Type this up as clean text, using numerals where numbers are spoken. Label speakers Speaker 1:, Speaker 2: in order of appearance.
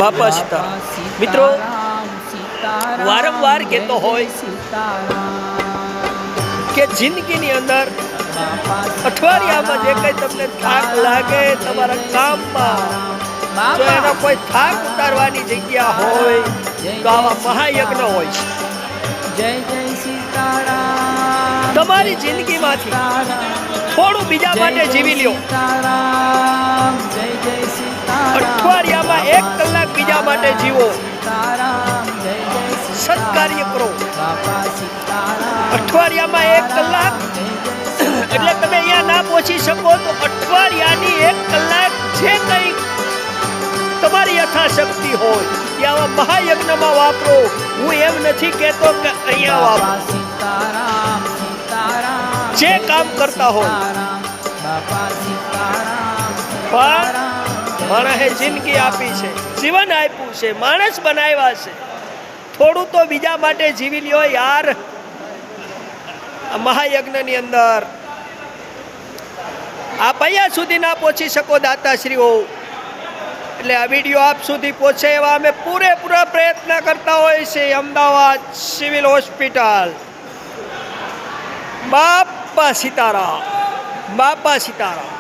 Speaker 1: બાપા સીતારામ મિત્રો વારંવાર કહેતો હોય કે જિંદગીની અંદર અઠવાડિયામાં જે કંઈ તમને થાક લાગે તમારા કામમાં જો એનો કોઈ થાક ઉતારવાની જગ્યા હોય તો આવા મહાયજ્ઞ હોય છે.
Speaker 2: જય જય સીતારામ.
Speaker 1: તમારી જિંદગીમાંથી થોડું બીજા માટે જીવી લ્યો.
Speaker 2: જય જય સીતારામ.
Speaker 1: અઠવાડિયામાં 1 કલાક બીજા માટે જીવો. સત્કાર્ય કરો. અઠવાડિયામાં 1 કલાક એટલે તમે અહીંયા ના પહોંચી શકો તો અઠવાડિયાની 1 કલાક જે કંઈ તમારી યથાશક્તિ હોય એ આવા મહાયજ્ઞમાં વાપરો. હું એમ નથી કહેતો કે અહીંયા વાપરો. જે કામ કરતા હોય પણ માણસે જિંદગી આપી છે, જીવન આપ્યું છે, માણસ બનાવ્યા છે, થોડું તો બીજા માટે જીવી લ્યો યાર. આ મહાયજ્ઞની અંદર આપ અહીંયા સુધી ના પહોંચી શકો દાતાશ્રીઓ, એટલે આ વિડીયો આપ સુધી પહોંચે એવા અમે પૂરેપૂરા પ્રયત્ન કરતા હોય છે. Ahmedabad civil hospital. બાપા સીતારામ, બાપા સીતારામ.